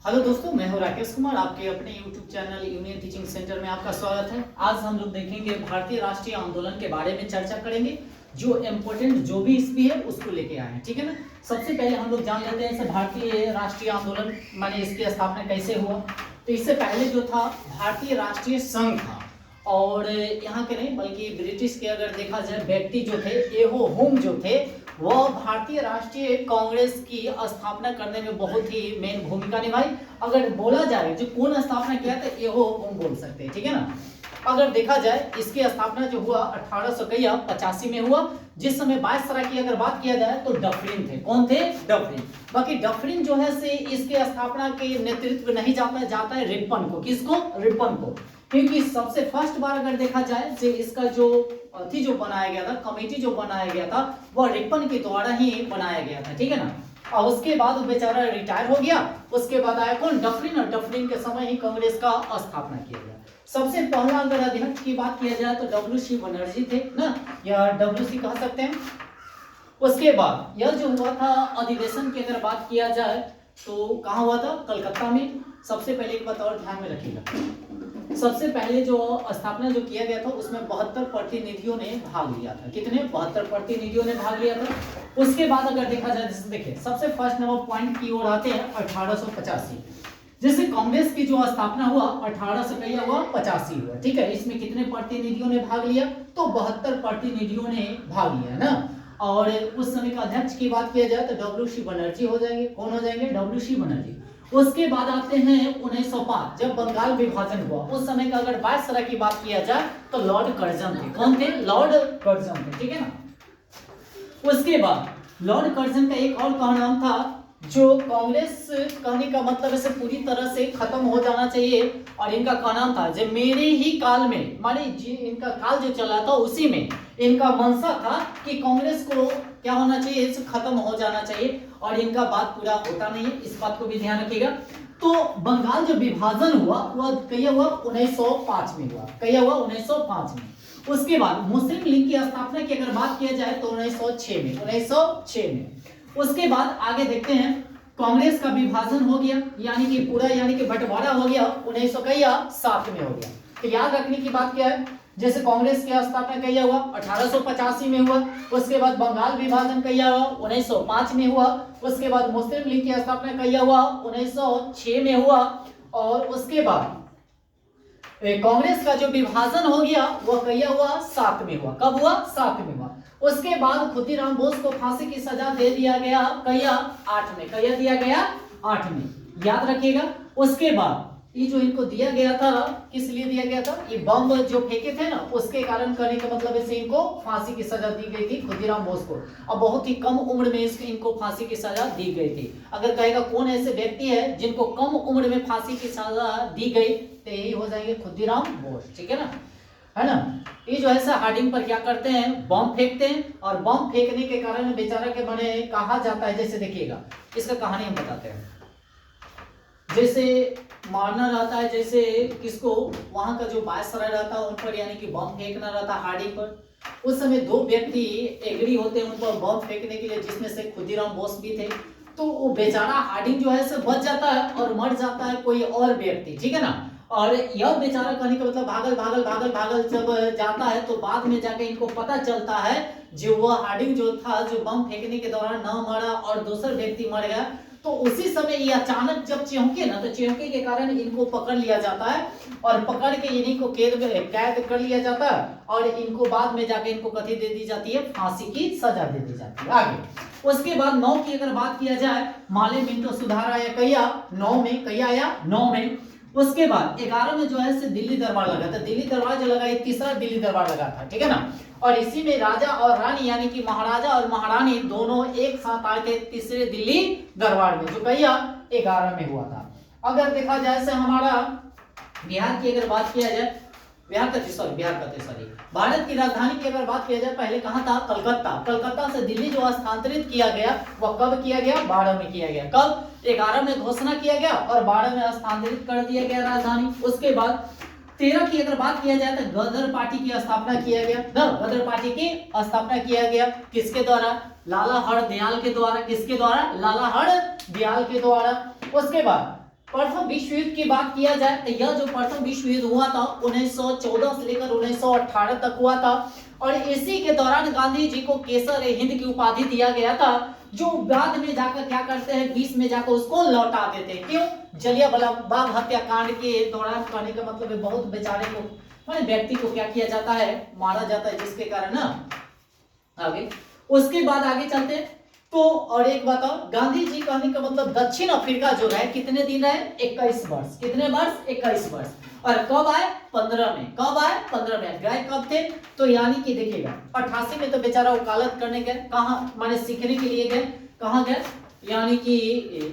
Hello दोस्तों, मैं हूं राकेश कुमार। आपके अपने YouTube channel union teaching centre में आपका स्वागत है। आज हम लोग देखेंगे भारतीय राष्ट्रीय आंदोलन के बारे में चर्चा करेंगे। जो इम्पोर्टेंट जो भी इसमें है उसको लेके आए हैं, ठीक है ना। सबसे पहले हम लोग जान लेते हैं इसे भारतीय राष्ट्रीय आंदोलन माने इसकी स्थापना कैसे हुआ। तो इससे पहले जो था भारतीय राष्ट्रीय संघ था, और यहाँ के नहीं बल्कि ब्रिटिश के अगर देखा जाए व्यक्ति जो थे एहो होम जो थे वह भारतीय राष्ट्रीय कांग्रेस की स्थापना करने में बहुत ही मेन भूमिका निभाई। अगर बोला जाए जो कौन स्थापना किया था एहो होम बोल सकते हैं, ठीक है ना। अगर देखा जाए इसकी स्थापना जो हुआ 1885 में हुआ, जिस समय वायसराय की अगर बात किया जाए तो डफरिन थे। कौन थे? डफरिन। बाकी डफरिन जो है से इसके स्थापना के नेतृत्व नहीं जाता है रिपन को। किसको? रिपन को। क्योंकि सबसे फर्स्ट बार अगर देखा जाए से इसका जो अथी जो बनाया गया था, कमेटी जो बनाया गया था वह रिपन के द्वारा ही बनाया गया था, ठीक है ना। और उसके बाद वो बेचारा रिटायर हो गया। उसके बाद आया कौन? डफरिन। और डफरिन के समय ही कांग्रेस का स्थापना किया गया। सबसे पहला अगर अध्यक्ष की बात किया जाए तो डब्ल्यू.सी. बनर्जी थे ना, या डब्ल्यू.सी. कह सकते हैं। उसके बाद यह जो हुआ था अधिवेशन की अगर बात किया जाए तो कहाँ हुआ था? कलकत्ता में। सबसे पहले एक बात और ध्यान में रखिएगा, सबसे पहले जो स्थापना जो किया गया था उसमें 72 प्रतिनिधियों ने भाग लिया था। कितने? 72 प्रतिनिधियों ने भाग लिया था। उसके बाद अगर देखा जाए, जैसे देखिए सबसे फर्स्ट नंबर पॉइंट की ओर आते हैं 1885। जैसे कांग्रेस की जो स्थापना हुआ 1885 हुआ, ठीक है। इसमें कितने प्रतिनिधियों ने भाग लिया? तो 72 प्रतिनिधियों ने भाग लिया ना। और उस समय का अध्यक्ष की बात किया जाए तो डब्ल्यू.सी. बनर्जी हो जाएंगे। कौन हो जाएंगे? डब्ल्यू.सी. बनर्जी। उसके बाद आते हैं 1905, जब बंगाल विभाजन हुआ। उस समय का अगर वायसराय की बात किया जाए तो लॉर्ड कर्जन थे। कौन थे? लॉर्ड कर्जन थे, ठीक है ना। उसके बाद लॉर्ड कर्जन का एक और का नाम था, जो कांग्रेस कहने का मतलब इसे पूरी तरह से खत्म हो जाना चाहिए। और इनका का नाम था जो मेरे ही काल में, माने इनका काल जो चला था उसी में इनका मंशा था कि कांग्रेस को क्या होना चाहिए? इसे खत्म हो जाना चाहिए। और इनका बात पूरा होता नहीं है, इस बात को भी ध्यान रखिएगा। तो बंगाल जो विभाजन हुआ वह कहिया हुआ 1905 में हुआ। कहिया हुआ 1905 में। उसके बाद मुस्लिम लीग की स्थापना की अगर बात किया जाए तो 1906 में। 1906 में। उसके बाद आगे देखते हैं कांग्रेस का विभाजन हो गया, यानी कि पूरा यानी कि बंटवारा हो गया 1907 में हो गया। तो याद रखने की बात क्या है, जैसे कांग्रेस की स्थापना कहिया हुआ 1885 में हुआ। उसके बाद बंगाल विभाजन कहिया हुआ 1905 में हुआ। उसके बाद मुस्लिम लीग की स्थापना कहिया हुआ 1906 में हुआ। और उसके बाद कांग्रेस का जो विभाजन हो गया वह कहिया हुआ 7 में हुआ। कब हुआ? 7 में हुआ। उसके बाद खुदीराम बोस को फांसी की सजा दे दिया गया कहिया 8 में। कहिया दिया गया 8 में, याद रखिएगा। उसके बाद ये जो इनको दिया गया था, किस लिए दिया गया था? ये बम जो फेंके थे ना उसके कारण करने का मतलब है इनको फांसी की सजा दी गई थी खुदीराम बोस को। और बहुत ही कम उम्र में इनको फांसी की सजा दी गई थी। अगर कहेगा कौन ऐसे व्यक्ति है जिनको कम उम्र में फांसी की सजा दी गई, तो यही हो जाएंगे खुदीराम बोस, ठीक है ना, है ना। ये जो है हार्डिंग पर क्या करते हैं? बम फेंकते हैं। और बम फेंकने के कारण बेचारा के बने कहा जाता है, जैसे देखिएगा इसका कहानी हम बताते हैं। जैसे मारना रहता है, जैसे किसको? वहां का जो वायसराय रहता है उन पर, यानी कि बम फेंकना रहता है हार्डिंग पर। उस समय 2 व्यक्ति एग्री होते हैं उन पर बम फेंकने के लिए, जिसमें से खुदीराम बोस भी थे। तो वो बेचारा हार्डिंग जो है से बच जाता है और मर जाता है कोई और व्यक्ति, ठीक है ना। और यह बेचारा कहने का मतलब भागल जब जाता है तो बाद में जाके इनको पता चलता है जो वह हार्डिंग जो था, जो बम फेंकने के दौरान न मरा और दूसरा व्यक्ति मर गया। तो उसी समय ये अचानक जब चौंके ना, तो चौंके के कारण इनको पकड़ लिया जाता है। और पकड़ के इन्हीं को कैद कर लिया जाता है। और इनको बाद में जाके इनको कथी दे दी जाती है? फांसी की सजा दे दी जाती है। आगे उसके बाद 9 की अगर बात किया जाए, माले मिंटो सुधार आया कहिया 9 में। कहिया आया 9 में। उसके बाद 11 में जो है से दिल्ली दरबार लगा था। दिल्ली दरबार जो लगा, ये तीसरा दिल्ली दरबार लगा था, ठीक है ना। और इसी में राजा और रानी यानी कि महाराजा और महारानी दोनों एक साथ आए थे तीसरे दिल्ली दरबार में, जो कहिया 11 में हुआ था। अगर देखा जाए से हमारा बिहार की अगर बात किया जाए, बिहार का सॉरी भारत की राजधानी की अगर बात किया जाए, पहले कहाँ था? कलकत्ता। कलकत्ता से दिल्ली जो स्थानांतरित किया गया वह कब किया गया? 12 में किया गया। कब? 11 में घोषणा किया गया और 12 में स्थानांतरित कर दिया गया राजधानी। उसके बाद 13 की अगर बात किया जाए तो गदर पार्टी की स्थापना किया गया। गदर पार्टी की स्थापना किया गया किसके द्वारा? लाला हरदयाल के द्वारा। किसके द्वारा? लाला हरदयाल के द्वारा। उसके बाद प्रथम विश्व युद्ध की बात किया जाए तो यह जो प्रथम विश्व युद्ध हुआ था 1914 से लेकर 1918 तक हुआ था, और इसी के दौरान गांधी जी को केसर हिंद की उपाधि दिया गया था, जो बाद में जाकर क्या करते हैं, 20 में जाकर उसको लौटा देते हैं। क्यों? जलियांवाला बाग हत्याकांड के दौरान, कहने का मतलब है बहुत बेचारे को, माने व्यक्ति को क्या किया जाता है, मारा जाता है, जिसके कारण ना आगे, उसके बाद आगे चलते हैं। तो और एक बताओ, गांधी जी कहने का मतलब दक्षिण अफ्रीका जो रहे कितने दिन रहे, 21 वर्ष। कितने वर्ष? 21 वर्ष। और कब आए? 15 में। कब आए? 15 में। गए कब थे? तो यानी कि देखिएगा 88 में तो बेचारा वकालत करने गए, कहाँ माने सीखने के लिए गए, कहाँ गए, यानी कि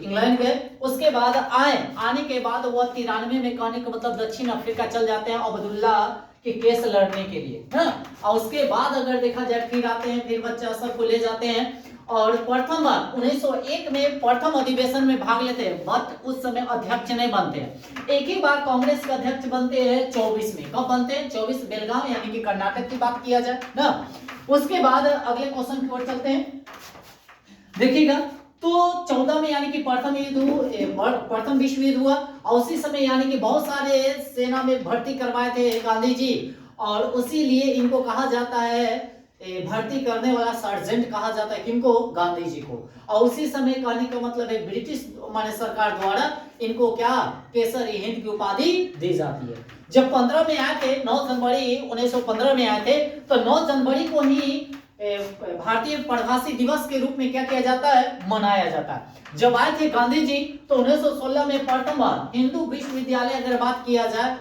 इंग्लैंड गए। उसके बाद आने के बाद वह 93 में, कहने का मतलब दक्षिण अफ्रीका चल जाते हैं अब्दुल्ला के केस लड़ने के लिए, है। और उसके बाद अगर देखा जाए फिर आते हैं, फिर बच्चा सबको ले जाते हैं, और प्रथम बार 1901 में प्रथम अधिवेशन में भाग लेते हैं, बट उस समय अध्यक्ष नहीं बनते हैं। एक ही बार कांग्रेस के अध्यक्ष बनते हैं 24 में। कब बनते हैं? 24, बेलगांव यानी कि कर्नाटक की बात किया जाए ना। उसके बाद अगले क्वेश्चन की ओर चलते हैं, देखिएगा। तो 14 में यानी कि प्रथम विश्व युद्ध हुआ, और उसी समय यानी कि बहुत सारे सेना में भर्ती करवाए थे गांधी जी, और उसी लिए इनको कहा जाता है भर्ती करने वाला सर्जेंट कहा जाता है, किनको? गांधी जी को। और उसी समय कहने का मतलब है ब्रिटिश माने सरकार द्वारा इनको क्या, केसरी हिंद की उपाधि दी जाती है। जब 15 में आए थे, 9 जनवरी 1915 में आए थे, तो 9 जनवरी को ही भारतीय प्रवासी दिवस के रूप में क्या किया जाता है, मनाया जाता है। जब आए थे गांधी जी तो 1916 में प्रथम बार हिंदू विश्वविद्यालय, अगर बात किया जाए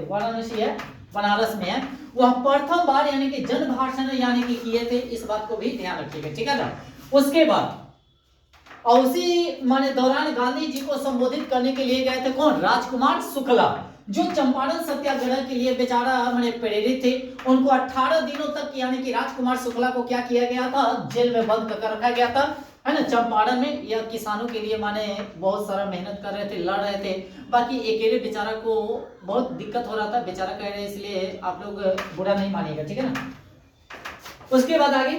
वाराणसी है, बनारस में है, वह प्रथम बार यानी कि जन भाषण यानी कि किए थे। इस बात को भी ध्यान रखिएगा, ठीक है ना। उसके बाद और उसी माने दौरान गांधी जी को संबोधित करने के लिए गए थे कौन? राजकुमार शुक्ला, जो चंपारण सत्याग्रह के लिए बेचारा माने प्रेरित थे। उनको 18 दिनों तक यानी कि राजकुमार शुक्ला को क्या किया गया था, जेल में बंद कर रखा गया था, है ना, चंपारण में। यह किसानों के लिए माने बहुत सारा मेहनत कर रहे थे, लड़ रहे थे। बाकी अकेले बेचारा को बहुत दिक्कत हो रहा था, बेचारा कह रहे हैं, इसलिए आप लोग बुरा नहीं मानिएगा, ठीक है ना। उसके बाद आगे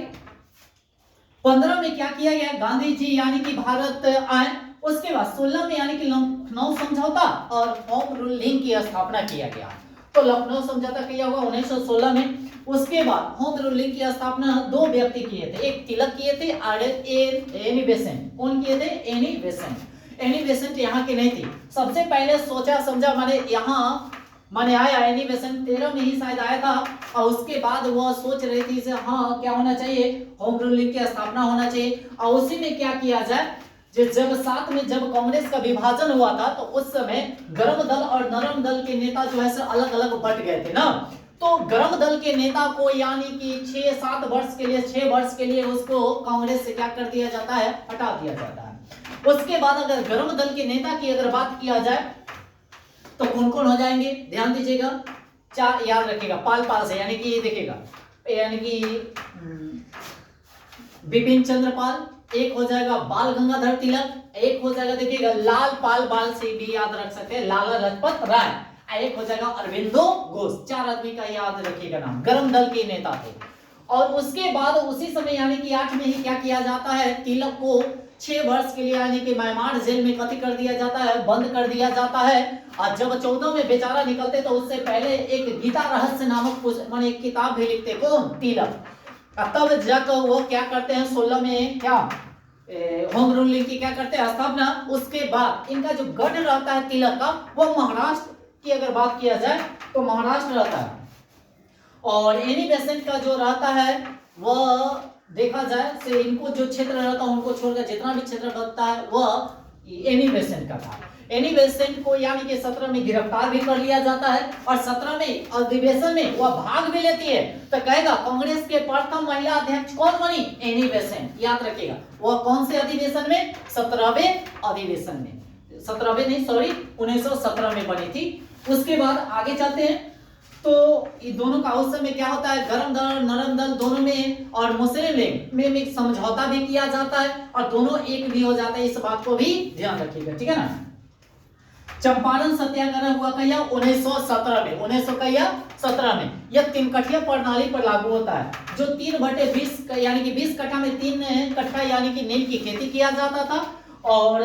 15 में क्या किया गया, गांधी जी यानी कि भारत आए। उसके बाद 16 में यानी कि लखनऊ समझौता और होम रूलिंग की स्थापना किया गया। तो लखनऊ समझौता किया हुआ 1916 में। उसके बाद होम रूलिंग की स्थापना 2 व्यक्ति किए थे, एक तिलक किए थे और एनी बेसेंट। कौन किए थे? Annie Besant. एनी बेसेंट यहाँ की नहीं थी, सबसे पहले सोचा समझा माने यहाँ माने आया एनी बेसेंट 13 में ही शायद आया था, और उसके बाद वह सोच रही थी हाँ क्या होना चाहिए, होम रूलिंग की स्थापना होना चाहिए। और उसी में क्या किया जाए, जब साथ में जब कांग्रेस का विभाजन हुआ था तो उस समय गर्म दल और नरम दल के नेता जो है अलग अलग बट गए थे ना। तो गर्म दल के नेता को यानी कि 6-7 वर्ष के लिए 6 वर्ष के लिए उसको कांग्रेस से क्या कर दिया जाता है, हटा दिया जाता है। उसके बाद अगर गर्म दल के नेता की अगर बात किया जाए तो कौन कौन हो जाएंगे, ध्यान दीजिएगा, 4 याद रखिएगा, पाल से यानी कि देखिएगा, यानी कि बिपिन चंद्र पाल, एक हो जाएगा बाल गंगाधर तिलक, एक हो जाएगा देखिएगा लाल पाल, बाल से भी याद रख सकते हैं लाला लाजपत राय, एक हो जाएगा अरविंदो घोष। 4 आदमी का याद रखिएगा नाम, गर्म दल के नेता थे। और उसके बाद उसी समय यानी कि 8 में ही क्या किया जाता है, तिलक को 6 वर्ष के लिए यानी कि म्यांमार जेल में कथी कर दिया जाता है, बंद कर दिया जाता है। और जब 14 में बेचारा निकलते तो उससे पहले एक गीता रहस्य नामक माने एक किताब भी लिखते, कौन? तिलक। तब जाकर वो क्या करते हैं 16 में क्या होम रूलिंग की क्या करते हैं स्थापना। उसके बाद इनका जो गढ़ रहता है तिलक का, वो महाराष्ट्र की अगर बात किया जाए तो महाराष्ट्र रहता है। और एनी बेसेंट का जो रहता है वह देखा जाए से इनको जो क्षेत्र रहता है उनको छोड़कर जितना भी क्षेत्र बचता है वह एनी बेसेंट का था। एनी बेसेंट को यानी कि 17 में गिरफ्तार भी कर लिया जाता है और 17 में अधिवेशन में वह भाग भी लेती है। तो कहेगा कांग्रेस के प्रथम महिला अध्यक्ष कौन बनी? Annie Besant. याद रखिएगा वह कौन से अधिवेशन में? 17वें अधिवेशन में, 17वें नहीं सॉरी 1917 में बनी थी। उसके बाद आगे चलते हैं तो ये दोनों का उस समय क्या होता है, गर्म दल नरम दल दोनों में और मुस्लिम लीग में एक समझौता भी किया जाता है और दोनों एक भी हो जाता है। इस बात को भी ध्यान रखिएगा, ठीक है ना। चंपारण सत्याग्रह हुआ कहिया 1917 में, 1917 में। यह 3 कठिया प्रणाली पर लागू होता है, जो 3/20 यानी कि 20 कट्ठा में 3 कट्ठा यानी कि नील की खेती किया जाता था और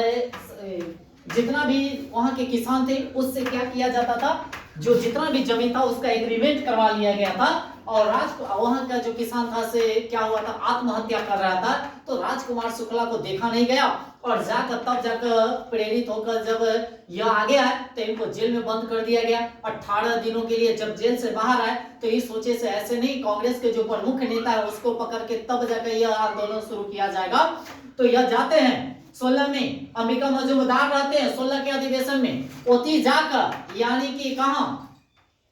जितना भी वहां के किसान थे उससे क्या किया जाता था, जो जितना भी जमीन था उसका एग्रीमेंट करवा लिया गया था। और वहां का जो किसान था से क्या हुआ था, आत्महत्या कर रहा था। तो राजकुमार शुक्ला को देखा नहीं गया और तब जाकर प्रेरित होकर जब यह आगे आए तो इनको जेल में बंद कर दिया गया 18 दिनों के लिए। जब जेल से बाहर आए तो ये सोचे से ऐसे नहीं, कांग्रेस के जो प्रमुख नेता है उसको पकड़ के तब जाकर यह आंदोलन शुरू किया जाएगा। तो यह जाते हैं 16 में, अंबिका मजूमदार रहते हैं 16 के अधिवेशन में, ओती जाकर यानी कि कहां,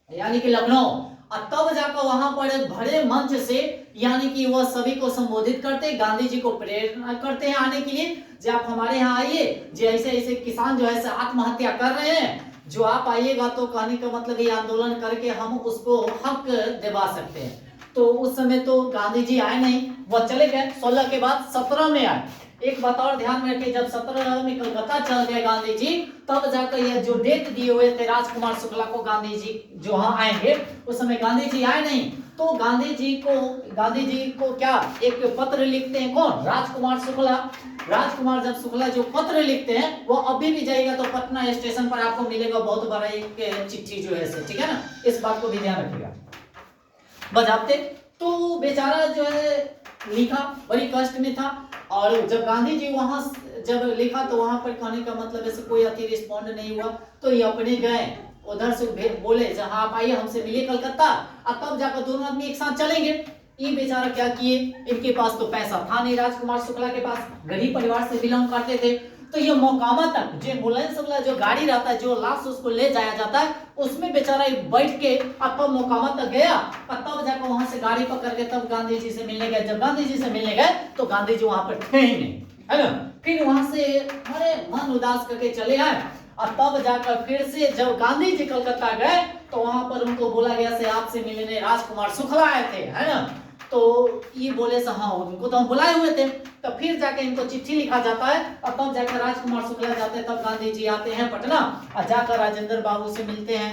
यानी कि लखनऊ। और तब जाकर वहां पर एक बड़े मंच से यानी कि वह सभी को संबोधित करते, गांधी जी को प्रेरणा करते हैं आने के लिए, जो आप हमारे यहाँ आइए, जो ऐसे ऐसे किसान जो है आत्महत्या कर रहे हैं, जो आप आइएगा तो कहने का मतलब ये आंदोलन करके हम उसको हक दिवा सकते हैं। तो उस समय तो गांधी जी आए नहीं, वह चले गए। 16 के बाद 17 में आए। एक बात और ध्यान में रखिए, जब 17 में कलकत्ता चल गए गांधी जी, तब जाकर यह जो डेट दिए हुए थे राजकुमार शुक्ला को गांधी जी जो हाँ आएंगे, उस समय गांधी जी आए नहीं। तो गांधी जी को क्या एक पत्र लिखते हैं, कौन, राजकुमार शुक्ला। राजकुमार जब शुक्ला जो पत्र लिखते हैं, वो अभी भी जाइएगा तो पटना स्टेशन पर आपको मिलेगा बहुत बड़ा एक चिट्ठी जो है, ठीक है ना, इस बात को भी ध्यान रखिएगा। बजाते तो बेचारा जो है लिखा, बड़ी कष्ट में था। और जब गांधी जी वहां जब लिखा तो वहां पर कहने का मतलब ऐसे कोई अति रिस्पॉन्ड नहीं हुआ। तो ये अपने गए उधर से बोले जहां आप आइए हमसे मिलिए कलकत्ता, और तब जाकर दोनों आदमी एक साथ चलेंगे। ये बेचारा क्या किए, इनके पास तो पैसा था नहीं, राजकुमार शुक्ला के पास गरीब परिवार से बिलोंग करते थे। तो ये मोकामा तक जो एम्बुलेंस वाला जो गाड़ी रहता है, जो लाश उसको ले जाया जाता है, उसमें बेचारा बैठ के अब तब मोकामा तक गया और तब जाकर वहां से गाड़ी पकड़ के तब गांधी जी से मिलने गए। जब गांधी जी से मिलने गए तो गांधी जी वहां पर थे ही नहीं, है ना। फिर वहां से अरे मन उदास करके चले आए और तब जाकर फिर से जब गांधी जी कलकत्ता गए तो वहां पर उनको बोला गया से आपसे मिलने राजकुमार शुक्ला आए थे, है ना। तो ये बोले से हाँ उनको तो हम बुलाए हुए थे। तो फिर जाके इनको चिट्ठी लिखा जाता है और तब जाकर राजकुमार शुक्ला जाते हैं, तब गांधी जी आते हैं पटना और जाकर राजेंद्र बाबू से मिलते हैं,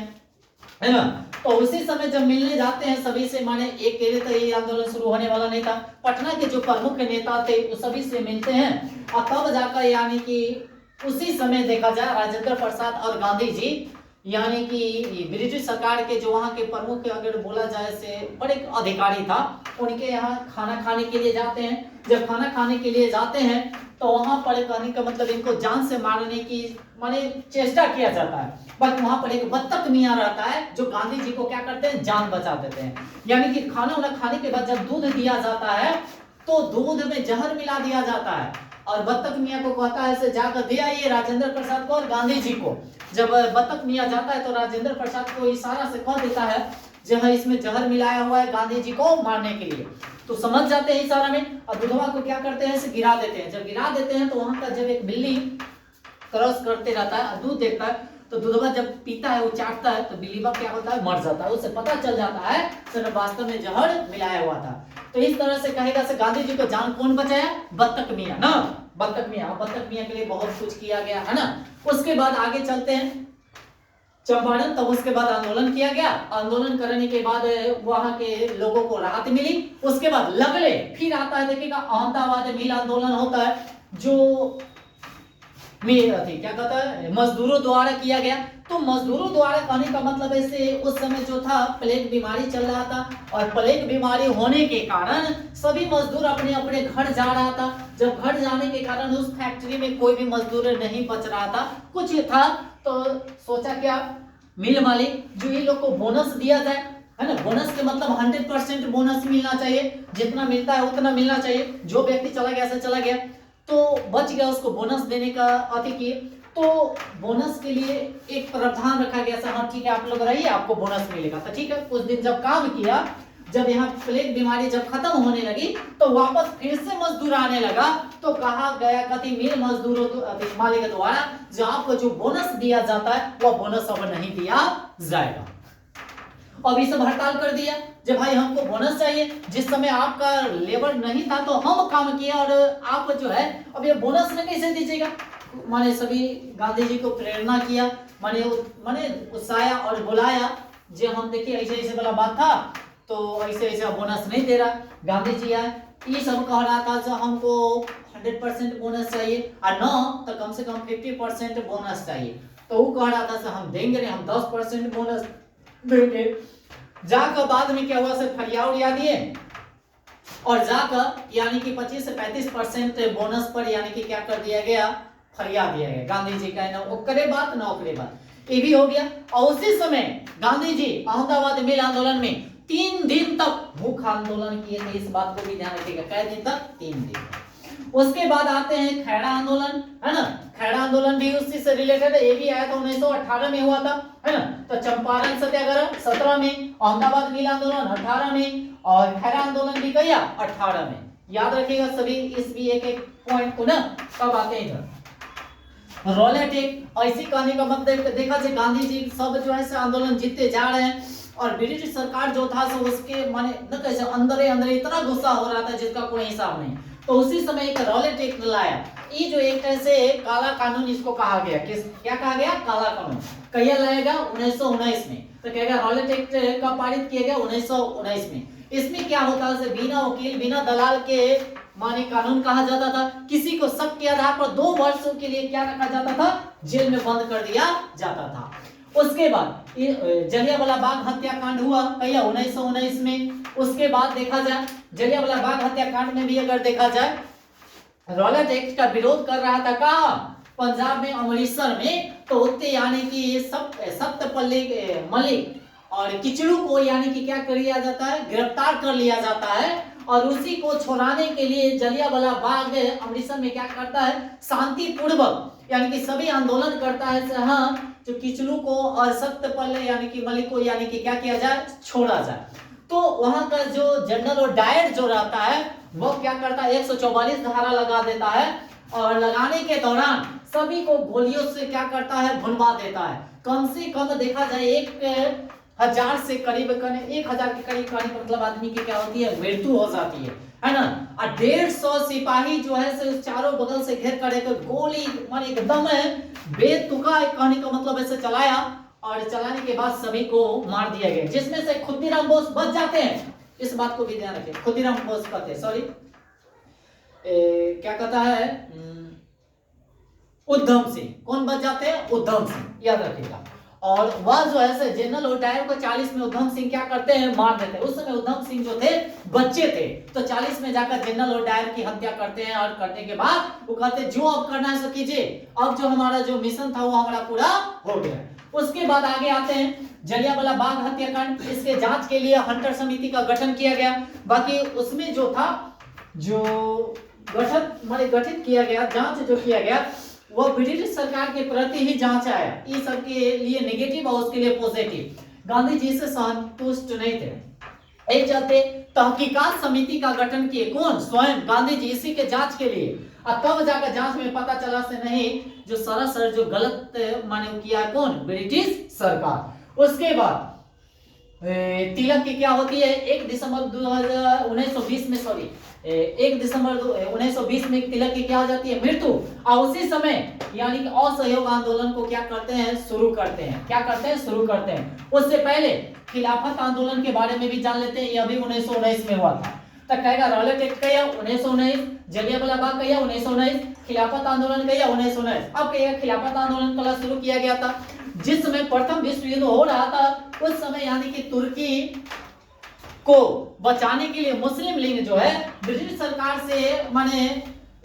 है ना। तो उसी समय जब मिलने जाते हैं सभी से, माने एक अकेले तो ये आंदोलन शुरू होने वाला नहीं था, पटना के जो प्रमुख नेता थे वो सभी से मिलते हैं और तब जाकर यानी कि उसी समय देखा जाए राजेंद्र प्रसाद और गांधी जी यानी कि ब्रिटिश सरकार के जो वहाँ के प्रमुख अगर बोला जाए से बड़े अधिकारी था, उनके यहाँ खाना खाने के लिए जाते हैं। जब खाना खाने के लिए जाते हैं तो वहाँ पर कहने का मतलब इनको जान से मारने की माने चेष्टा किया जाता है, बट वहाँ पर एक बत्तख मियाँ रहता है जो गांधी जी को क्या करते हैं, जान बचा देते हैं। यानी कि खाना वाना खाने के बाद जब दूध दिया जाता है तो दूध में जहर मिला दिया जाता है और बत्तख मियाँ को कहता है से जाकर दे आइए राजेंद्र प्रसाद को और गांधी जी को। जब बत्तख मियाँ जाता है तो राजेंद्र प्रसाद को इशारा से कह देता है जहाँ इसमें जहर मिलाया हुआ है गांधी जी को मारने के लिए। तो समझ जाते हैं इशारा में और दुधवा को क्या करते हैं, गिरा देते हैं। जब गिरा देते हैं तो वहां का जब एक बिल्ली क्रॉस करते रहता है, दूध देखता है, तो दुधवा जब पीता है, वो चाटता है, तो बिल्ली क्या होता है, मर जाता है। उससे पता चल जाता है सर वास्तव में जहर मिलाया हुआ था। तो इस तरह से कहेगा से गांधी जी को जान कौन बचाया, बत्तख मियाँ ना, बत्तख मियाँ के लिए बहुत कुछ किया गया, है ना। उसके बाद आगे चलते हैं चंपारण, तब उसके बाद आंदोलन किया गया। आंदोलन करने के बाद वहां के लोगों को राहत मिली। उसके बाद लगले फिर आता है, देखिएगा अहमदाबाद मिल आंदोलन होता है जो क्या कहता है मजदूरों द्वारा किया गया। तो मजदूरों द्वारा कहने का मतलब ऐसे उस समय जो था प्लेग बीमारी चल रहा था और प्लेग बीमारी होने के कारण सभी मजदूर अपने अपने घर जा रहा था। जब घर जाने के कारण उस फैक्ट्री में कोई भी मजदूर नहीं बच रहा था, कुछ था। तो सोचा क्या, मिल मालिक जो ये लोग को बोनस दिया जाए, है ना। बोनस के मतलब 100% बोनस मिलना चाहिए, जितना मिलता है उतना मिलना चाहिए। जो व्यक्ति चला गया से चला गया तो बच गया, उसको बोनस देने का अति किए। तो बोनस के लिए एक प्रावधान रखा गया था, हाँ ठीक है आप लोग रहिए आपको बोनस मिलेगा। तो ठीक है, कुछ दिन जब काम किया, जब यहाँ प्लेग बीमारी जब खत्म होने लगी तो वापस फिर से मजदूर आने लगा। तो कहा गया कति मिल मजदूरों मालिक द्वारा जो आपको जो बोनस दिया जाता है वह बोनस अब नहीं दिया जाएगा। अब ये सब हड़ताल कर दिया, जब भाई हमको बोनस चाहिए, जिस समय आपका लेबर नहीं था तो हम काम किया और आप जो है अब ये बोनस में कैसे दीजिएगा। माने सभी गांधी जी को प्रेरणा किया, माने उत्साह और बुलाया, जो हम देखिए ऐसे ऐसे वाला बात था तो ऐसे ऐसे बोनस नहीं दे रहा। गांधी जी आए, ये सब कह रहा था जो हमको 100% बोनस चाहिए और न तो कम से कम 50% बोनस चाहिए। तो वो कह रहा था सर हम देंगे नहीं, हम 10% बोनस देंगे। जाकर बाद में क्या हुआ सर, फरिया उड़िया दिए और जाकर यानी कि 25 से 35% बोनस पर यानी कि क्या कर दिया गया, फरिया दिया गया। गांधी जी का ना ओकरे बात ना ओकरे बात, ये भी हो गया। और उसी समय गांधी जी अहमदाबाद मिल आंदोलन में 3 दिन तक भूख आंदोलन किए थे। इस बात को भी ध्यान रखिएगा, कै दिन तक, 3 दिन। उसके बाद आते हैं खैरा आंदोलन, है ना। खैरा आंदोलन भी उसी से रिलेटेड है, ये भी आया था 1918 में हुआ था, है ना। तो चंपारण सत्याग्रह 17 में, अहमदाबाद मिल आंदोलन 18 में और खैरा आंदोलन भी किया 18 में। याद रखिएगा सभी इस भी एक एक पॉइंट को ना। कब आते हैं इधर रॉलेट एक ऐसी कहने का मतलब देखा जाए गांधी जी सब जो है आंदोलन जीतते जा रहे हैं और ब्रिटिश सरकार जो था सो उसके माने न कैसे अंदर अंदर इतना गुस्सा हो रहा था जिसका कोई हिसाब नहीं। तो उसी समय एक रॉलेट एक्ट लाया। ये जो एक ऐसे काला कानून इसको कहा गया, किस क्या कहा गया, काला कानून। कहिया लाएगा 1919 में। तो क्या गया, रॉलेट एक्ट का पारित किया गया 1919 में। इसमें क्या होता है, बिना वकील बिना दलाल के माने कानून कहा जाता था। किसी को शक के आधार पर 2 वर्षों के लिए क्या रखा जाता था, जेल में बंद कर दिया जाता था। उसके बाद जलियांवाला बाग हत्याकांड हुआ कहिया 1919 में। उसके बाद देखा जाए जलियांवाला बाग हत्याकांड में भी अगर देखा जाए रॉलेट एक्ट का विरोध कर रहा था कहा, पंजाब में अमृतसर में। तो उत्ते यानी कि सप्तपल्ली मलिक और किचलू को यानी कि क्या कर लिया जाता है, गिरफ्तार कर लिया जाता है और उसी को छुड़ाने के लिए जलियांवाला बाग अमृतसर में क्या करता है, शांतिपूर्वक यानी कि सभी आंदोलन करता है हाँ जो किचलू को और सप्तपल्ली यानी कि मलिक को यानी कि क्या किया जाए, छोड़ा जाए। तो वहां का जो जनरल और डायर जो रहता है वो क्या करता है, 144 धारा लगा देता है और लगाने के दौरान सभी को गोलियों से क्या करता है, भुनवा देता है। कम से कम देखा जाए 1000 से करीब 1000 के करीब मतलब आदमी की क्या होती है, मृत्यु हो जाती है ना। और 150 सिपाही जो है से चारों बगल से घेर कर एक गोली माने एकदम बेतुका कहने का मतलब ऐसे चलाया और चलाने के बाद सभी को मार दिया गया, जिसमें से खुदीराम बोस बच जाते हैं। इस बात को भी ध्यान रखें, खुदीराम बोस कहते हैं सॉरी क्या कहता है, उधम सिंह। कौन बच जाते हैं, उधम सिंह, याद रखिएगा। और वह जो है जनरल और डायर को 40 में उधम सिंह क्या करते हैं, मार देते हैं। उस समय उधम सिंह जो थे बच्चे थे, तो 40 में जाकर जनरल और डायर की हत्या करते हैं और करने के बाद वो कहते हैं जो अब करना है सो कीजिए, अब जो हमारा जो मिशन था वो हमारा पूरा हो गया। उसके बाद आगे आते हैं जलियांवाला बाग हत्याकांड। इसके जांच के लिए हंटर समिति का गठन किया गया। बाकी उसमें जो था जो गठित किया गया, जांच जो किया गया वो ब्रिटिश सरकार के प्रति ही जांच आया। ये सब के लिए नेगेटिव और उसके लिए पॉजिटिव। गांधी जी से संतुष्ट नहीं थे, एक चलते तहकीकात समिति का गठन किए। कौन, स्वयं गांधी जी, इसी के जांच के लिए। और तब जाकर जांच में पता चला से नहीं जो सरासर जो गलत माने किया है कौन, ब्रिटिश सरकार। उसके बाद तिलक की क्या होती है, 1 दिसंबर 1920 में सॉरी 1 दिसंबर 1920 में तिलक की क्या हो जाती है, मृत्यु। और उसी समय यानी कि असहयोग आंदोलन को क्या करते हैं, शुरू करते हैं। क्या करते हैं, शुरू करते हैं। उससे पहले खिलाफत आंदोलन के बारे में भी जान लेते हैं। यह भी 1919 में हुआ था। तक कहेगा रॉलेट एक्ट कहिया 1919, जलियांवाला बाग कहिया 1919, खिलाफत आंदोलन कहिया 1919। अब कहिएगा खिलाफत आंदोलन कल शुरू किया गया था जिस समय प्रथम विश्व युद्ध हो रहा था। उस समय यानी कि तुर्की को बचाने के लिए मुस्लिम लीग जो है ब्रिटिश सरकार से माने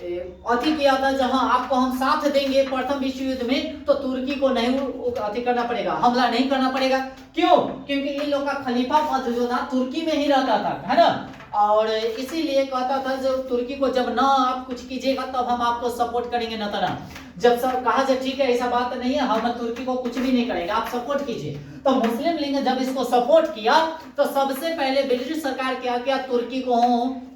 अति किया था, जहां आपको हम साथ देंगे प्रथम विश्व युद्ध में, तो तुर्की को नहीं अति करना पड़ेगा, हमला नहीं करना पड़ेगा। क्यों, क्योंकि इन लोग का खलीफा पद जो था तुर्की में ही रहता था, है ना। और इसीलिए कहता था जो तुर्की को जब ना आप कुछ कीजिएगा तब हम आपको सपोर्ट करेंगे, न तो ना। जब सब कहा जाए ठीक है ऐसा बात नहीं है, हम तुर्की को कुछ भी नहीं करेंगे, आप सपोर्ट कीजिए। तो मुस्लिम लीग ने जब इसको सपोर्ट किया तो सबसे पहले ब्रिटिश सरकार क्या किया, तुर्की को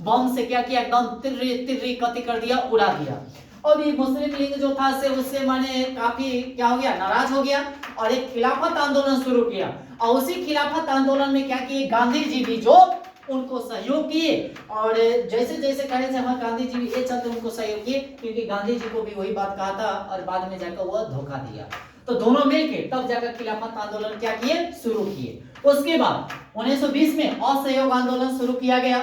बम से क्या किया, एकदम तिर्री कति कर दिया, उड़ा दिया। अब ये मुस्लिम लीग जो था से उससे माने काफी क्या हो गया, नाराज हो गया और एक खिलाफत आंदोलन शुरू किया। और उसी खिलाफत आंदोलन में क्या किए, गांधी जी भी जो उनको सहयोग किए। और जैसे जैसे कहे थे हाँ गांधी जी भी ये चलते उनको सहयोग किए, क्योंकि गांधी जी को भी वही बात कहा था और बाद में जाकर वह धोखा दिया। तो दोनों मिलके तब जाकर खिलाफत आंदोलन क्या किए, शुरू किए। उसके बाद 1920 में असहयोग आंदोलन शुरू किया गया।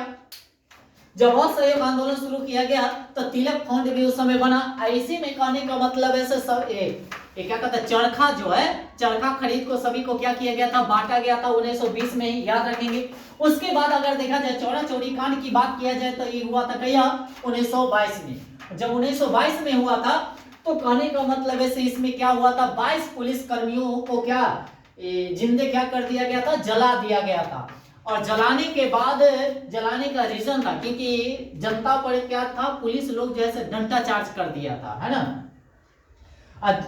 जब असहयोग आंदोलन शुरू किया गया तो तिलक फंड भी उस समय बना। इसी में कहने का मतलब है सब ये क्या कहता है, चरखा जो है, चरखा खरीद को सभी को क्या किया गया था, बांटा गया था 1920 में ही, याद रखेंगे। उसके बाद अगर देखा जाए चौरा चौरी कांड की बात किया जाए तो ये हुआ था क्या, 1922 में। जब 1922 में हुआ था तो कहने का मतलब है इसमें क्या हुआ था, 22 पुलिस कर्मियों को क्या जिंदे क्या कर दिया गया था, जला दिया गया था। और जलाने के बाद, जलाने का रीजन था क्योंकि जनता पर क्या था, पुलिस लोग जैसे डंडा चार्ज कर दिया था, है ना।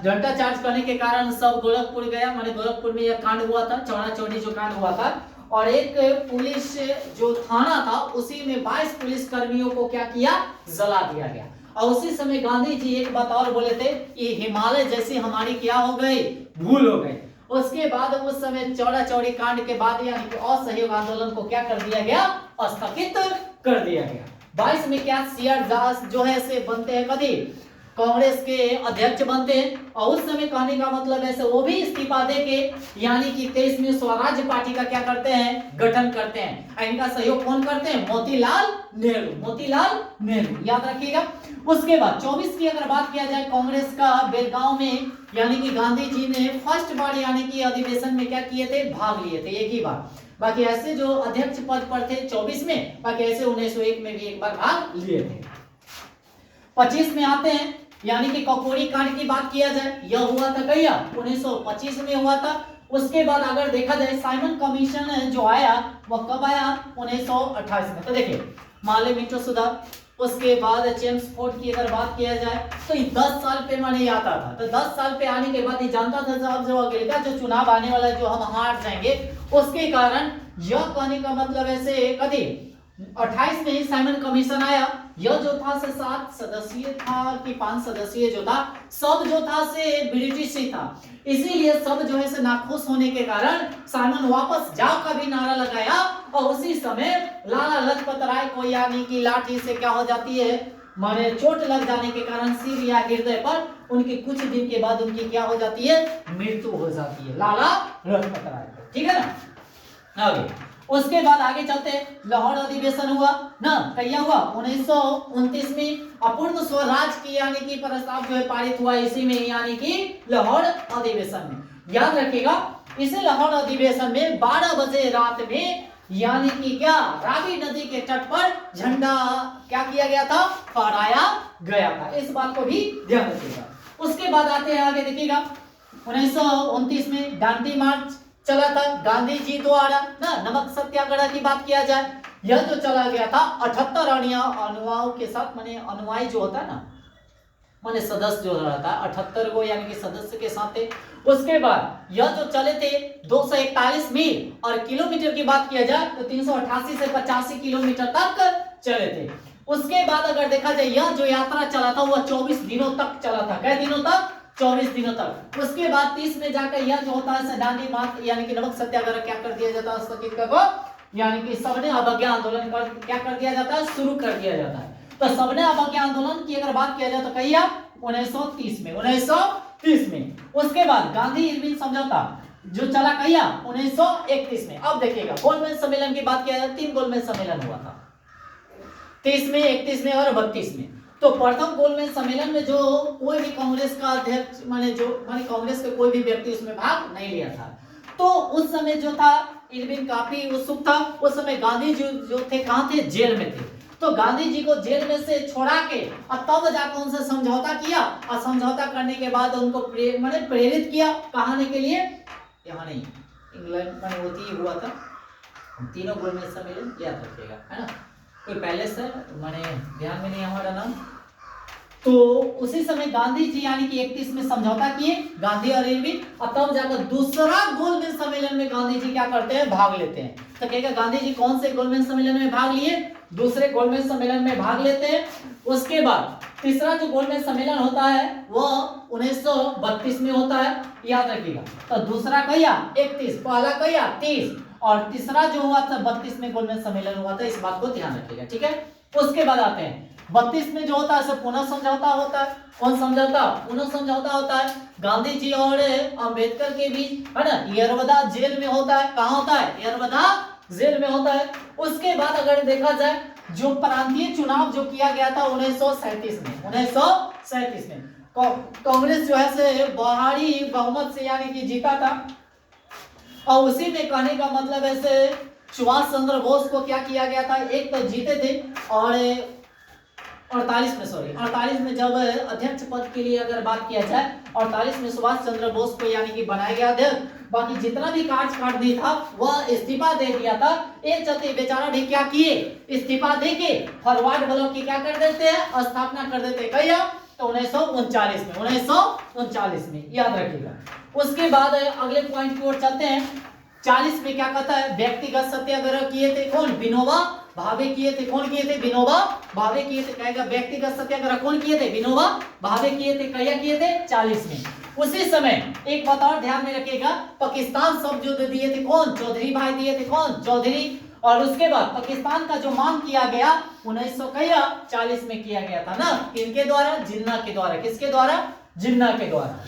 डंडा चार्ज करने के कारण सब गोरखपुर गया, माने गोरखपुर में यह कांड हुआ था, चौरा चौरी जो कांड हुआ था। और एक पुलिस जो थाना था उसी में 22 पुलिस कर्मियों को क्या किया, जला दिया गया। और उसी समय गांधी जी एक बात और बोले थे, ये हिमालय जैसी हमारी क्या हो गई, भूल हो गई। उसके बाद उस समय चौरा चौरी कांड के बाद यानी कि असहयोग आंदोलन को क्या कर दिया गया, स्थगित कर दिया गया। 22 में क्या सीआर दास जो है से बनते हैं, कभी कांग्रेस के अध्यक्ष बनते हैं। और उस समय कहने का मतलब है वो भी इस्तीफा देके यानी कि 23 में स्वराज पार्टी का क्या करते हैं, गठन करते हैं। इनका सहयोग कौन करते हैं, मोतीलाल नेहरू, मोतीलाल नेहरू, याद रखिएगा। उसके बाद 24 की अगर बात किया जाए, कांग्रेस का बेलगांव में यानी कि गांधी जी ने फर्स्ट बार यानी कि अधिवेशन में क्या किए थे, भाग लिए थे, एक ही बार। बाकी ऐसे जो अध्यक्ष पद पर थे 24 में, बाकी ऐसे 1901 में भी एक बार भाग लिए थे। 25 में आते हैं यानी कि ककोरी कांड की बात किया जाए, यह हुआ था कहिया 1925 में हुआ था। उसके बाद अगर देखा जाए साइमन कमीशन जो आया वह कब आया, 1928 में। तो देखिए माले मिंटो सुधार, उसके बाद चेम्सफोर्ड की अगर बात किया जाए तो ये 10 साल पे माने आता था। तो 10 साल पे आने के बाद ये जानता था साहब जो अगले का जो चुनाव आने वाला जो हम हार जाएंगे, उसके कारण यह कहने का मतलब ऐसे कभी 28 में ही साइमन कमीशन आया। यह जो था से 7 सदस्यीय था कि 5 सदस्यीय जो था, सब जो था से ब्रिटिश ही था। इसीलिए सब जो है से नाखुश होने के कारण साइमन वापस जाओ का भी नारा लगाया। और उसी समय लाला लजपत राय को यानी कि लाठी से क्या हो जाती है, माने चोट लग जाने के कारण सिर या हृदय पर उनके कुछ दिन के बाद उनकी क्या हो जाती है, मृत्यु हो जाती है, लाला लजपत राय को, ठीक है ना। आगे उसके बाद आगे चलते हैं, लाहौर अधिवेशन हुआ ना, क्या हुआ 1929 में। अपूर्ण स्वराज की यानी कि प्रस्ताव जो है पारित हुआ इसी में यानी कि लाहौर अधिवेशन में। याद रखिएगा इसे लाहौर अधिवेशन में 12 बजे रात में यानी कि क्या, रावी नदी के तट पर झंडा क्या किया गया था, फहराया गया था। इस बात को भी ध्यान रखिएगा। उसके बाद आते हैं आगे देखिएगा 1929 में डांडी मार्च चला था गांधी जी द्वारा ना। नमक सत्याग्रह की बात किया जाए, यह जो चला गया था 78 अनुयायियों के साथ, माने अनुयायी जो होता है ना, माने सदस्य जो रहता है 78 को यानी कि सदस्य के साथ थे। उसके बाद यह जो चले थे 241 मील, और किलोमीटर की बात किया जाए तो 388 से 85 किलोमीटर तक चले थे। उसके बाद अगर देखा जाए यह जो यात्रा चला था वह 24 दिनों तक चला था। कै दिनों तक, 24 दिनों तक। उसके बाद 30 में जाकर यह जो होता है डांडी मार्च यानी कि नमक सत्याग्रह क्या कर दिया जाता है, स्थगित कर, यानी कि सबने अवज्ञा आंदोलन क्या कर दिया जाता है, शुरू कर दिया जाता है। तो सबने अवज्ञा आंदोलन की अगर बात किया जाए तो कहिया 1930 में, 1930 में। उसके बाद गांधी इरविन समझौता जो चला कहिया 1931 में। अब देखिएगा गोलमेज सम्मेलन की बात किया जाए, 3 गोलमेज सम्मेलन हुआ था, 30 में, 31 में और 32 में। तो प्रथम गोलमेज सम्मेलन में जो कोई भी कांग्रेस का अध्यक्ष माने कांग्रेस के कोई भी व्यक्ति उसमें भाग नहीं लिया था। तो उस समय जो था इरविन काफी उत्सुक था। उस समय गांधी जी जो थे कहां थे, जेल में थे। तो गांधी जी को जेल में से छोड़ा के और तब जाकर उनसे समझौता किया, और समझौता करने के बाद उनको प्रेरित किया कहानी के लिए, यहाँ नहीं इंग्लैंड में होती हुआ था। तीनों गोलमेज सम्मेलन याद रखिएगा, है ना। कोई पहले से माने ध्यान में नहीं हमारा नाम। तो उसी समय गांधी जी यानी कि 31 में समझौता किए गांधी और इरविन, और तब जाकर दूसरा गोलमेज सम्मेलन में गांधी जी क्या करते हैं, भाग लेते हैं। तो कहेगा गांधी जी कौन से गोलमेज सम्मेलन में भाग लिए, दूसरे गोलमेज सम्मेलन में भाग लेते हैं। उसके बाद तीसरा जो गोलमेज सम्मेलन होता है वह 1932 में होता है, याद रखिएगा। तो दूसरा कहिया 31, पहला कहिया 30, और तीसरा जो हुआ था 32 में गोलमेज सम्मेलन हुआ था। इस बात को ध्यान रखिएगा, ठीक है। उसके बाद आते हैं 32 में जो होता है पुनः समझौता होता है। कौन समझौता, पुनः समझौता होता है गांधी जी और अंबेडकर के बीच, है ना। यरवदा जेल में होता है, कहां होता है, यरवदा जेल में होता है। उसके बाद अगर देखा जाए जो प्रांतीय चुनाव जो किया गया था 1937 में कांग्रेस जो है से भारी बहुमत से यानी कि जीता था। और उसी में कहने का मतलब ऐसे सुभाष चंद्र बोस को क्या किया गया था, एक तो जीते थे और 48 में जब अध्यक्ष पद के लिए अगर बात किया जाए 48 में सुभाष चंद्र बोस को यानी कि बनाया गया अध्यक्ष। बाकी जितना भी कार्यकारिणी था वह इस्तीफा दे दिया था। एक चलते बेचारा भी क्या किए, इस्तीफा दे के फॉरवर्ड ब्लॉक की क्या कर देते हैं, स्थापना कर देते हैं। तो 1939 में याद रखिएगा। उसके बाद अगले पॉइंट की ओर चलते हैं। 40 में क्या कहता है, व्यक्तिगत सत्याग्रह किए थे कौन, विनोबा भावे किए थे। कौन किए थे, विनोबा भावे किए थे। कहेगा व्यक्तिगत सत्याग्रह कौन किए थे, विनोबा भावे किए थे। कहिया किए थे, 40 में। उसी समय एक बात और ध्यान में रखिएगा, पाकिस्तान शब्द जो दिए थे कौन, चौधरी भाई दिए थे। कौन, चौधरी। और उसके बाद पाकिस्तान का जो मांग किया गया 1940 में किया गया था ना, किनके द्वारा, जिन्ना के द्वारा। किसके द्वारा, जिन्ना के द्वारा।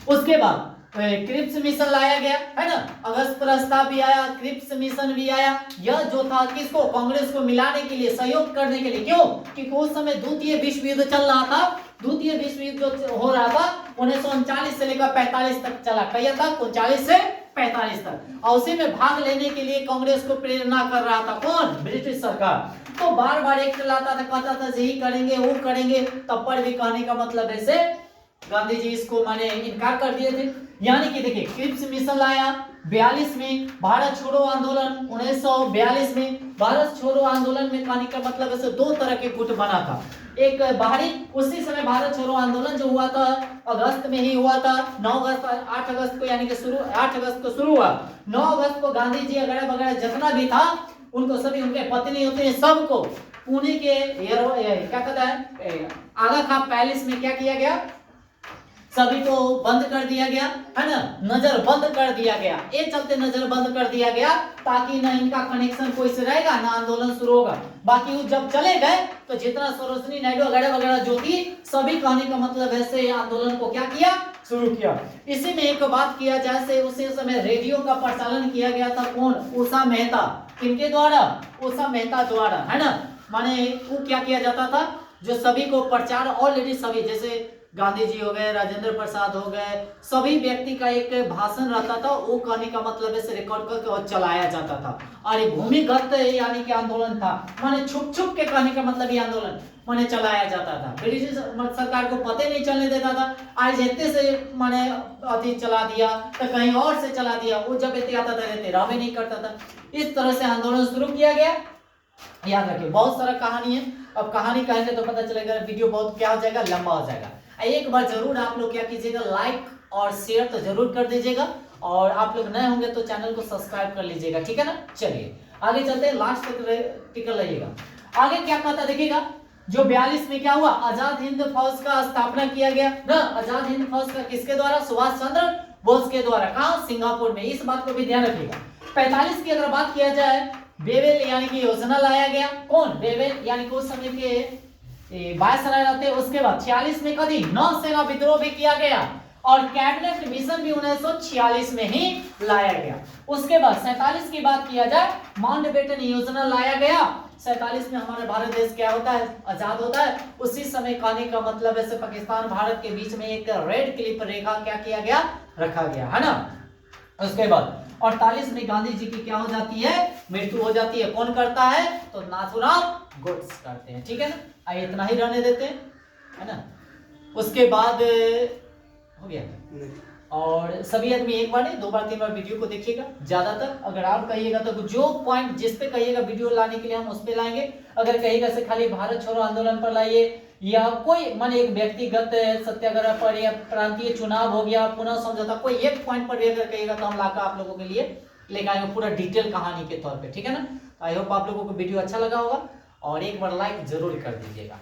उसके बाद क्रिप्स मिशन लाया गया है ना, अगस्त प्रस्ताव भी आया, क्रिप्स मिशन भी आया। यह जो था किसको, कांग्रेस को मिलाने के लिए, सहयोग करने के लिए। क्यों, क्योंकि उस समय द्वितीय विश्व युद्ध चल रहा था। द्वितीय विश्व युद्ध जो हो रहा था 1939 से लेकर 45 तक चला। कहिए तक, 39 से 45 तक। और उसी में भाग लेने के लिए कांग्रेस को प्रेरणा कर रहा था कौन, ब्रिटिश सरकार। तो बार बार एक लाता था, कहता था यही करेंगे वो करेंगे। तब पर भी कहने का मतलब ऐसे गांधी जी इसको माने इनकार कर दिए थे। यानी कि देखिए क्रिप्स मिशन लाया 42 में, भारत छोड़ो आंदोलन 1942 में। भारत छोड़ो आंदोलन में कहने का मतलब ऐसे दो तरह के गुट बना था। एक बाहरी, उसी समय भारत छोड़ो आंदोलन जो हुआ था अगस्त में ही हुआ था, 8 अगस्त को यानी कि 8 अगस्त को शुरू हुआ। 9 अगस्त को गांधी जी वगैरह वगैरह जितना भी था उनको सभी, उनके पत्नी होते हैं सबको पुणे के क्या कहता है आगा खां पैलेस में क्या किया गया, सभी को बंद कर दिया गया है ना, नजर बंद कर दिया गया। ये चलते नजर बंद कर दिया गया ताकि ना इनका कनेक्शन कोई से रहेगा ना आंदोलन शुरू होगा। बाकी वो जब चले गए तो जितना सरोजनी नायडू वगैरह वगैरह जो थी सभी कहने का मतलब ऐसे आंदोलन को क्या किया, शुरू किया। इसी में एक बात किया जाए से उसी समय रेडियो का प्रचालन किया गया था कौन, उषा मेहता। किनके द्वारा, उषा मेहता द्वारा है ना। माने वो क्या किया जाता था, जो सभी को प्रचार ऑलरेडी सभी जैसे गांधी जी हो गए, राजेंद्र प्रसाद हो गए, सभी व्यक्ति का एक भाषण रहता था। वो कहने का मतलब ऐसे रिकॉर्ड करके चलाया जाता था। और ये भूमिगत यानी कि आंदोलन था, माने छुप छुप के कहने का मतलब ये आंदोलन माने चलाया जाता था। ब्रिटिश सरकार को पता नहीं चलने देता था। आज इतने से माने अति चला दिया तो कहीं और से चला दिया, वो जब इतने आता था रहते रहा भी नहीं करता था। इस तरह से आंदोलन शुरू किया गया। याद रखिए बहुत सारा कहानी है। अब कहानी कहेंगे तो पता चलेगा वीडियो बहुत क्या हो जाएगा, लंबा हो जाएगा। एक बार जरूर आप लोग क्या कीजिएगा, लाइक और शेयर तो जरूर कर दीजिएगा। और आप लोग नए होंगे तो चैनल को सब्सक्राइब कर लीजिएगा, ठीक है ना। चलिए आगे चलते हैं, लास्ट तक टिकट रहिएगा। आगे क्या कहता देखिएगा, जो 42 में क्या हुआ, आजाद हिंद फौज का स्थापना किया गया ना। आजाद हिंद फौज का किसके द्वारा, सुभाष चंद्र बोस के द्वारा। कहाँ, सिंगापुर में। इस बात को भी ध्यान रखिएगा। 45 की अगर बात किया जाए, बेवेल यानी कि योजना लाया गया। कौन, बेवेल यानी कि उस समय के वायसराय रहते। उसके बाद 46 में कभी नौसेना विद्रोह भी किया गया और कैबिनेट मिशन भी 1946 में ही लाया गया। उसके बाद 47 की बात किया जाए, माउंटबेटन योजना लाया गया। 47 में हमारे भारत देश क्या होता है, आजाद होता है। उसी समय कहने का मतलब ऐसे पाकिस्तान भारत के बीच में एक रेड क्लिप रेखा क्या किया गया, रखा गया है ना। उसके बाद 48 में गांधी जी की क्या हो जाती है, मृत्यु हो जाती है। कौन करता है, तो नाथूराम गोड्से करते हैं, ठीक है ना। आइए इतना ही रहने देते हैं, है ना। उसके बाद हो गया नहीं। और सभी आदमी एक बार नहीं 2 बार 3 बार वीडियो को देखिएगा ज्यादातर। अगर आप कहिएगा तो जो पॉइंट जिस पे कहिएगा वीडियो लाने के लिए हम उस पे लाएंगे। अगर कहिएगा से खाली भारत छोड़ो आंदोलन पर लाइए या कोई मान एक व्यक्तिगत सत्याग्रह पर या प्रांतीय चुनाव हो गया, पुनः समझौता, कोई एक पॉइंट पर भी अगर कहिएगा तो हम लाकर आप लोगों के लिए लेकर आएंगे पूरा डिटेल कहानी के तौर पे, ठीक है ना। आई होप आप लोगों को वीडियो अच्छा लगा होगा और एक बार लाइक जरूर कर दीजिएगा।